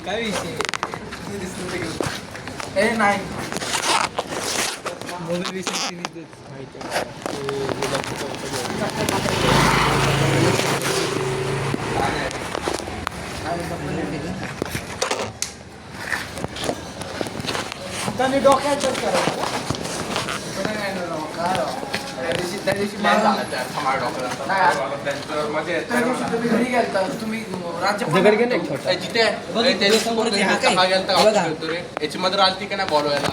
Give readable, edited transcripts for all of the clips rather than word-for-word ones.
काय विषय नाही मोबाईल विषय माहिती हाताने डोक्यात करायचं त्या दिवशी तुम्ही घरी गेलता तुम्ही याची मदर आलती का नाही बोलवायला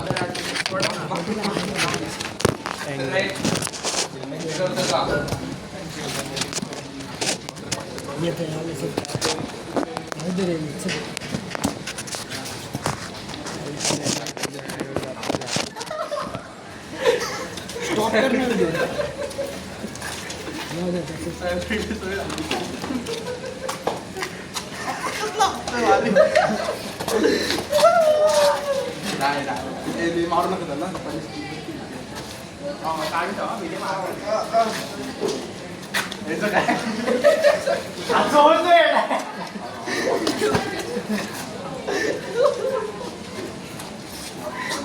नाही मारू नका त्याला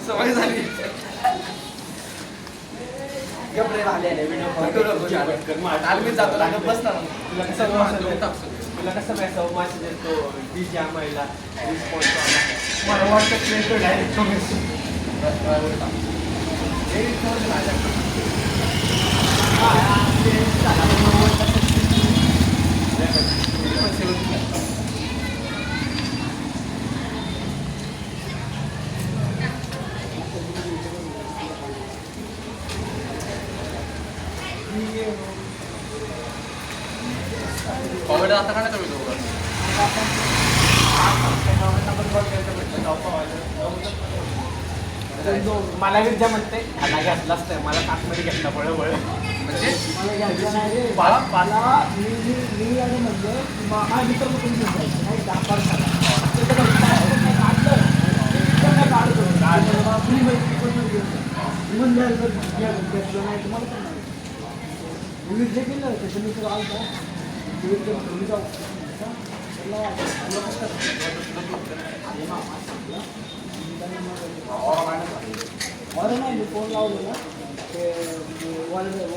सवय झाली आर्मीत जातो लागत बसता तुला कसं माहिती मासे देतो डीजे आम्हाला रिस्पॉन्स मला वाटतं डायरेक्ट कॉमेडी आता का नाही तुम्ही दोघं मला विद्या म्हणते मला घेतलाच नाही मला काकमध्ये घेतला बळबळ म्हणजे मला घ्यायचं नाही रे पाला पाला मी आणि म्हणजे महामित्र कुठून जायचं नाही जे केलं त्याच्यानंतर आलं वर नाही फोन लावलेला ते वर गेलं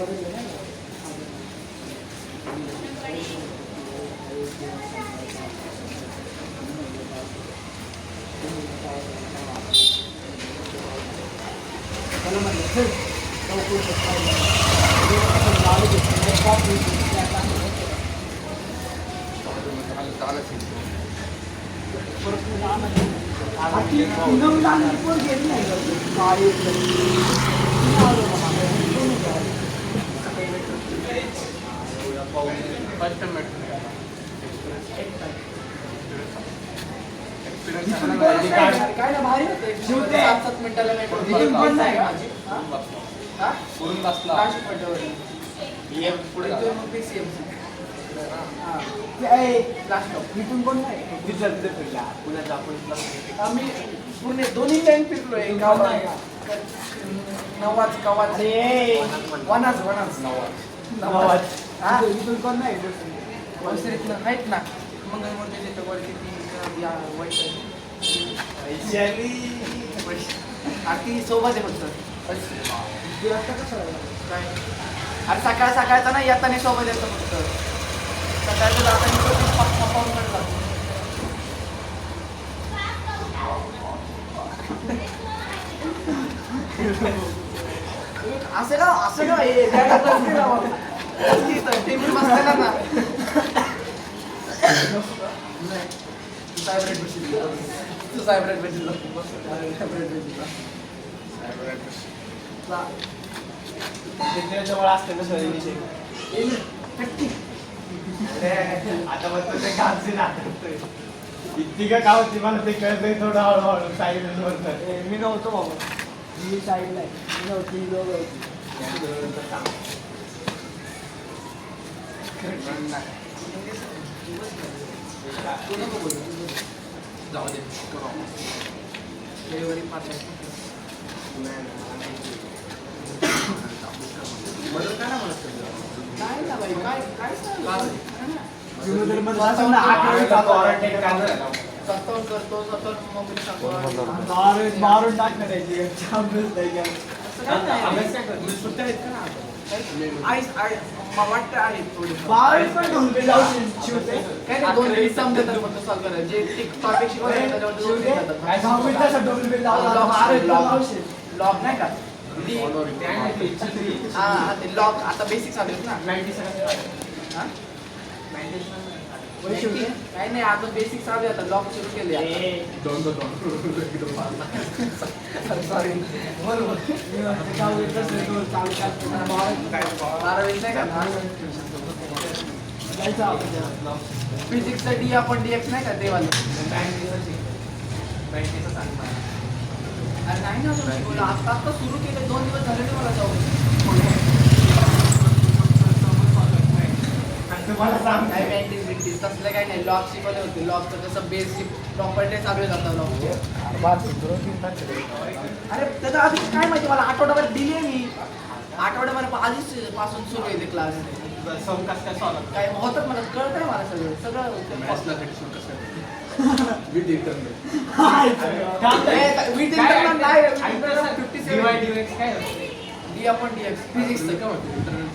काय ना भारी होते 7-7 मिनिटाला पुरून बसला इथून पण नाही पुण्याचा आपण आम्ही पूर्ण दोन्ही लाईन फिरलोय नवाज कवाज वनाज इथून पण नाही आहेत ना मंगळमूर्ती वर किती आरती सोबत आहे फक्त काय अरे सकाळचा ना येताना सोबत येतं फक्त सकाळचं जाताना असं का टेबल बसलेला ना सायब्रेट बसली तू सायब्रेट बसला जवळ असते ना सर विषय आता मग ते गावचे नाटकतोय इतकी का गाव होती मला ते कळतंय थोडं हळूहळू साईड वरतं मी नव्हतो बाबा मी साईडला मी नव्हती लोक जाऊ दे डिलिव्हरी पाच मदत काय ना मला नाही ना बाई, काय काय सांगू? जीवनधर्म असं ना, 8 वेळेस जातो. क्वारंटाईन काय झालं? स्वतःहून करतो, स्वतःहून मम्मीला सांगतो. मारून टाकणार आहे अभ्यास नाही केला. असं काय नाही. अभ्यास काय करतो? सुट्ट्या आहेत का ना आता? मला वाटतं आहे थोडी. 12 पण ढोल जाऊ शिवते. काय नाही, 2 दिवस समजतात फक्त सॉल्व करायचं. जे टॉपिक शिकवले त्याच्यावर 2 दिवस जातात. काय सांगू तसं ढोल बिल लावला 12 लावशील. लॉग नाही का? हा. हा ते लॉग आता बेसिक चालू आहेत ना. हा? काही नाही आता बेसिक चालू आहे, आता लॉग सुरू केले दोन सॉरी. बारावी नाही का फिजिक्सचा डी आपण डीएक्स नाही का ते वालं. अरे नाही ना अजून शिकवलं. आता सुरू केलं, 2 दिवस झाले ना मला जाऊन. तुम्हाला सांग काय बँकेज तसलं काही नाही. लॉग शिकवले होते. लॉगचं कसं बेसिक प्रॉपर्टी चालू आहे आता लॉग. अरे त्याचं आधी काय माहिती मला, आठवड्याभर दिली आहे मी. आठवड्याभर आधीच पासून सुरू आहे ते क्लास. काय होतात मला कळतंय, मला सगळं सगळं विथ इंटरनेट. विथ इंटरनल नाही. 57 डी आपण डीएक्स फिजिक्सचं काय म्हणते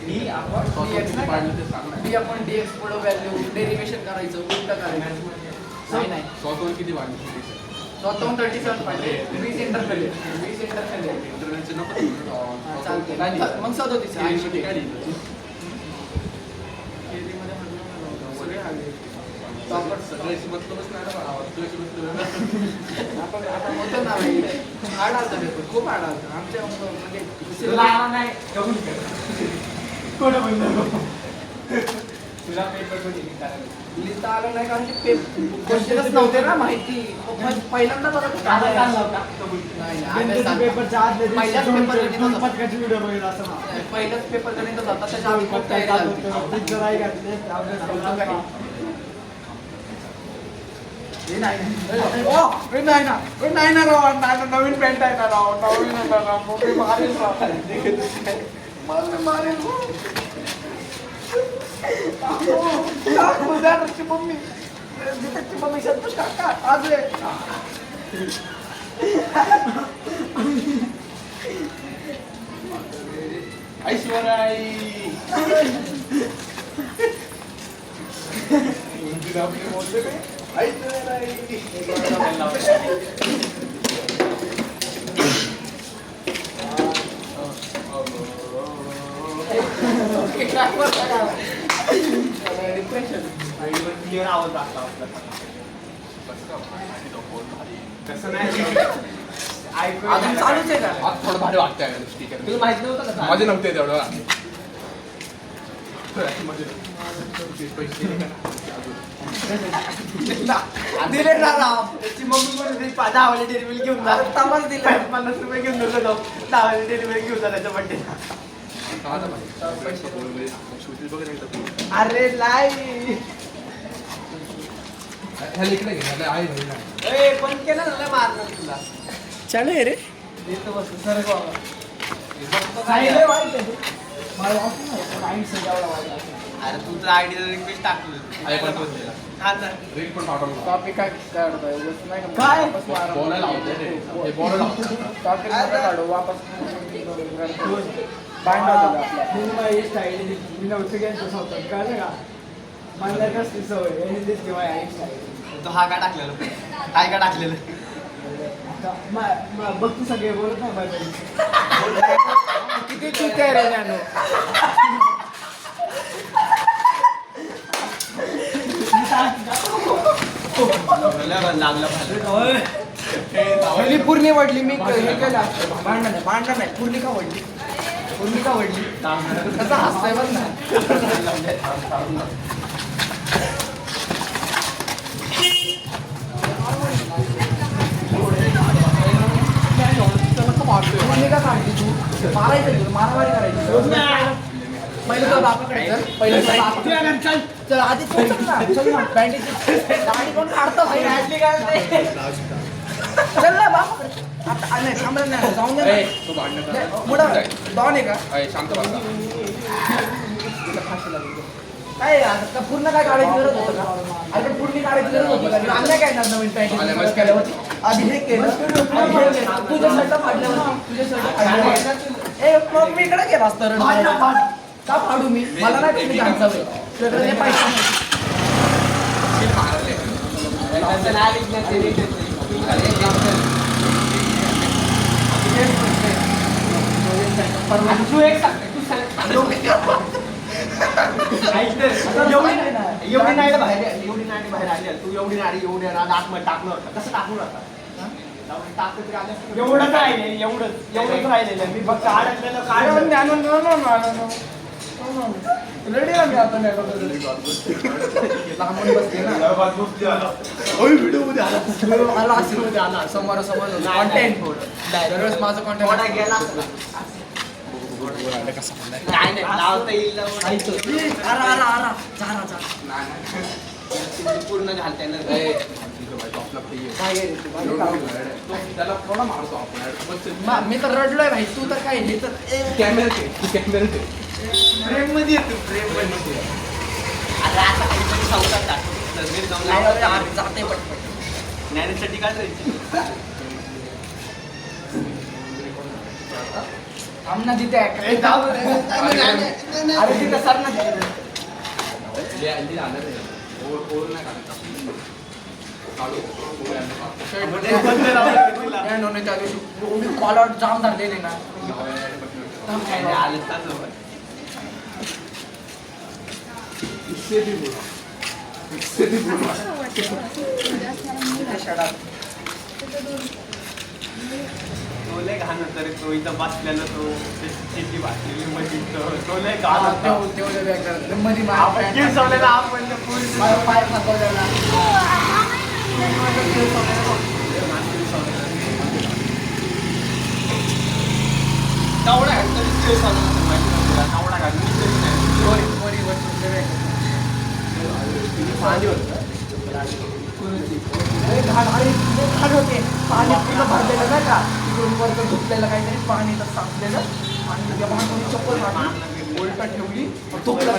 डी आपण डीएक्स नाही पाडलं ते सांग ना. डी आपण डीएक्स पुढं व्हॅल्यू डेरिव्हेशन करायचं, उलट करायचं. नाही नाही स्वतःवर किती वाढली? स्वतःहून 37 पाहिजे. 20 इंटरफेल आहे. 20 इंटरफेल आहे. इंटरनेटचे नको चालते काय लिहिलं? मग 37 काय लिहिलं? केरीमध्ये म्हटलं सगळे आले. टॉपर सगळ्याशी मतलबच नाही ना बाळा. तुझ्याशी मतलब आपण आपण होतो ना भाई, हार्ड आलता पेपर, खूप हार्ड आलता आमच्या म्हणजे तुला नाही कबूल कर. कोण म्हणलं तुला पेपर कोणी विचारलं? लिहिता आलं नाही कारण की क्वेश्चनच नव्हते ना माहिती. पहिल्यांदा बघा काला चालला होता कबूल. नाही गणिताचा पेपरच्या आदल्या दिवशी पहिल्याच दोन पेपर गणित होता. पटकाची व्हिडिओ बघितला असं ना. पहिलाच पेपर गणितच होता, त्याच्या आधी खूप तयारी झाली. पिक्चर आहे घातले अभ्यास करायचा. हे नाही ना राव, नवीन पॅन्ट आहे ना राव, नवीन आहे ना राव, मम्मी मारेल राव. मम्मी मारेल उदाहरणाची मम्मी त्याची मम्मी संतोष काका आज आहे. ऐश्वर्याई डिप्रेशन क्लिअर आवाज लागला आपला. तसं नाही ऐकू अजून चालूच आहे का? आज थोडं भारी वाटतंय स्पीकर. तुला माहित नव्हतं का? माझे नव्हते तेवढं. पैसे दिले ना राव. त्याची मम्मी म्हणून 10 डेलिव्हरी घेऊन जा. तमाच दिले. 50 रुपये घेऊन दिलं जाऊ. 10 डेलिव्हरी घेऊन जा त्याच्या बड्डे. अरे लाई इकडे घे आहे पण केलं ना मारणार तुला. चालू आहे रे. देतो बस सर बाबा. साहिल वाईट आहे. मला वाटतं ना माइंड सजावला वाईट आहे. अरे तू तर आयडिया रिक्वेस्ट टाकली. आहे पण तो हा ना. रील पण पाठवलं. टॉपिक काय काढतोय उगाच नाही का? काय? वापस मारा. बोलायला लावतोय रे. हे बोलायला लावतोय. टॉपिक नका काढू वापस. बांड होतं आपला. माझी स्टाईल मी नव्हतं घ्यायचं स्वतः कळलं का? मला कसली सवय आहे दिसते माझी आई स्टाईल. तो हा का टाकलेलं काय का टाकलेलं बघ तू सगळे बोलत नाही बाय किती चुकी आहे रे ज्ञानू. लागलं पहिली पूर्णी वडली मी हे केलं असतं. भांडण नाही पूर्णी का वडली. पूर्णी का वडली त्याचा हसतंय बघ ना. पूर्णी का काढली तू. मारायचं तुला मारामारी करायची. पहिलं तर बापाकडे चल. पहिलं तर बापाकडे चल. चल आधी तू चल ना. चल ना बँडेज गाडी कोण काढतं भाई. चल ना बापाकडे. आता नाही थांबलं नाही जाऊन दे ए, तो भांडण मोठा डॉन आहे का? शांत बसा. तिथं फाशी लागली. काय आता का पूर्ण काय काढायची गरज होतं का? अरे पण पूर्ण काढायची गरज होती का? आणलं काय ना नवीन पॅन्ट केल्यावरती आधी हे केलं आधी हे केलं. तुझ्या शर्ट फाडल्यावर तुझ्या शर्ट फाडल्यावर ए मग मी इकडे गेला असतं रण. का फाडू मी? मला नाही तुम्ही जाणता वेळ तुझ्याकडे हे पाहिजे एवढी नाईट बाहेर आली तू एवढी एवढी आतमध्ये टाकलं होतं कसं टाकून होता एवढंच राहिले एवढंच राहिलेलं मी फक्त अडकलेलं रेडी आम्ही आता आला आशीर्वाद आला समोरासमोर कॉन्टेंट दरवेळेस माझं कॉन्टेंट गेला काय नाही लावता येईल पूर्ण घालते ना त्याला थोडा मारतो आपण. मी तर रडलोय भाई तू तर काय हे तर कॅमेरा प्रेम मध्ये येतो प्रेम मध्ये आता आता काहीतरी सावकाश टाकतो तसबीर जाऊन जाते पटपट ज्ञानासाठी काय करायची आमना तिथे अरे तिथं सर ना कॉलर जाम झालेले ना आलं तो लय घाण होता रे तो इथं बसलेला तो शेती भाजलेली मध्ये तो लय घाण होता मध्ये आपण गिरसवलेला आपण पाय फाकवलेला तेवढा घातला माहिती नव्हता तेवढा घातला पाणी होतं घाण होते पाणी पूर्ण भरलेलं नाही का तिकडून वरचं धुतलेलं काहीतरी पाणी तर साचलेलं आणि तेव्हा कोणी चप्पल मारली उलटा ठेवली तुकलं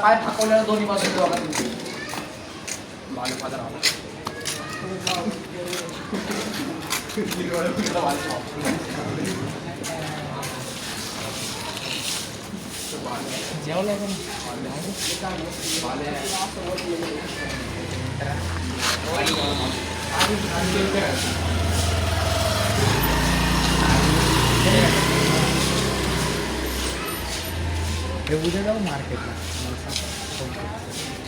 पाय फाकवलेला दोन्ही बाजून जेवलं उद्या जाऊ मार्केटला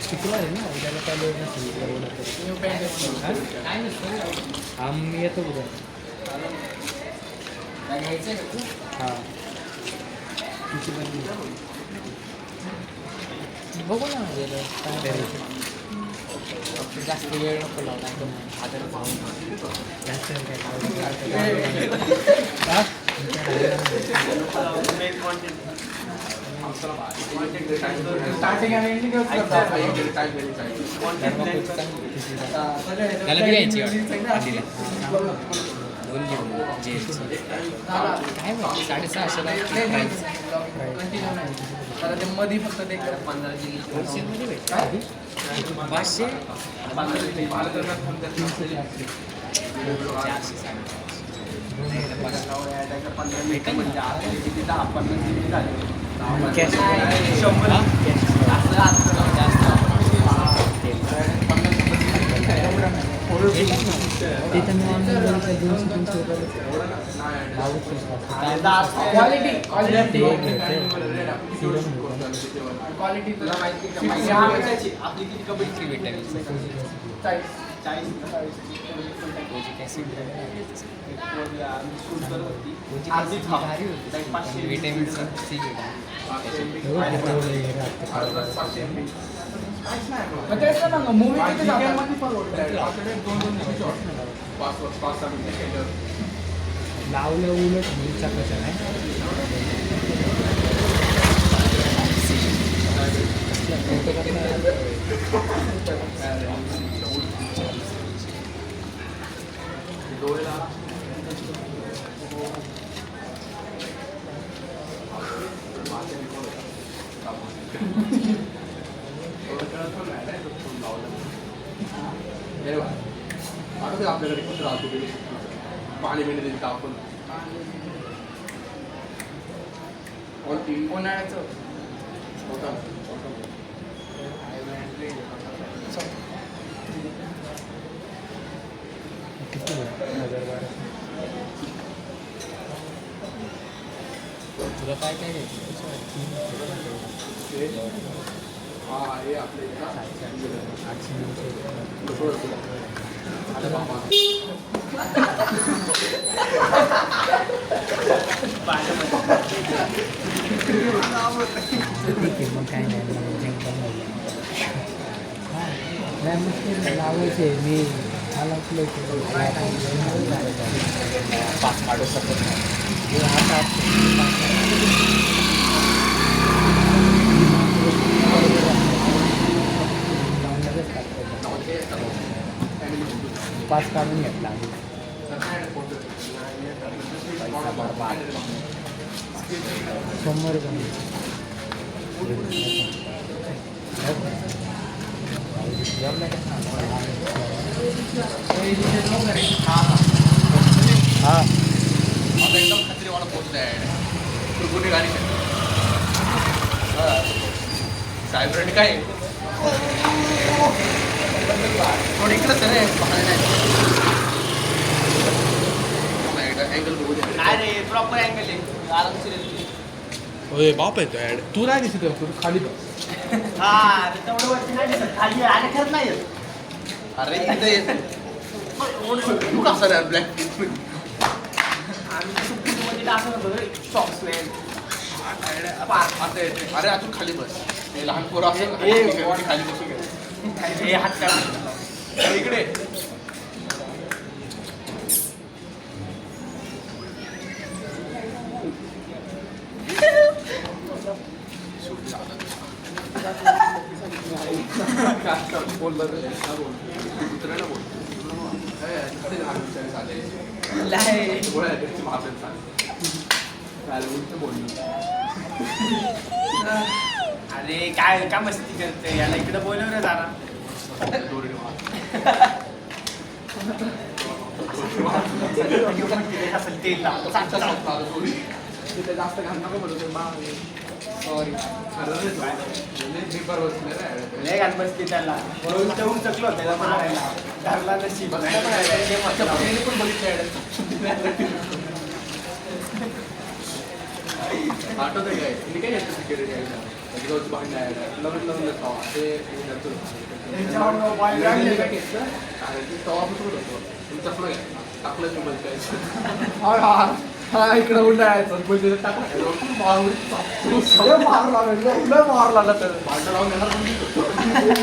शुक्रवार आहे ना उद्याला काय वेळ नसेल आम्ही येतो उद्या हां बघू ना गेलं काय करायचं जास्त वेळ नको लावला आदर जास्त स्टार्टिंग आणि एंडिंग त्याला बी द्यायची दोन घेऊन काय माहिती 650 तर ते मध्ये फक्त ते 15 मध्ये भेटतं 500 क्वालिटी तुला माहिती का आपली किती कबड्डी भेटावी 40 विटॅमिन सी मूवी लावलं उलट मुलीचा कशा नाही आठवते आपल्याकडे कुठं राहतो पाणी बिणी देईल का आपण कोणती उन्हाळ्याचं किती 1012 तुला काय काय घ्यायचं हा हे आपले 800 मग काय नाही नाही लावायचे मी मला पाच काढू शकत नाही आता पाच काढून घेतला पैसा बरबाद सोमवारी हा आता एकदम खत्रीवाला पोहोचलाय कुरकुरी गाडी साहेब काय थोडी इकडंच आहे अँगल बघू दे काय रे प्रॉपर अँगल आहे आरामशीर येते. होय बाप आहे तो ऍड तू नाही दिसत तू खाली बस हा ते तेवढं वरती नाही दिसत खाली आणि खरं नाही येत. अरे इथे येत तू कसा रे ब्लॅक आम्ही सुट्टीमध्ये टाकत होतो सॉक्स नाही आता येते अरे अजून खाली बस हे लहान पोरं असेल ना, ए, ती खाली बसून घे हे हात काय इकडे बोलला दुसऱ्याला बोल अरे काय काय मस्ती करते याला इकडे बोलव रे जरा असेल तेल लावतो. तिथे जास्त घाल नको बोलतो सॉरी लय घाल बसते त्याला उठवून चकलो त्याला मारायला धरला नशीब पण बघितलं आठवत आहे काय मी काय घेतो सिक्युरिटी यायला भांडण यायला लग्न लग्न खावा ते चपला घ्या टाकलं तुम्हाला काय हा इकडे उंडायचं टाकलं मारला भांडण लावून येणार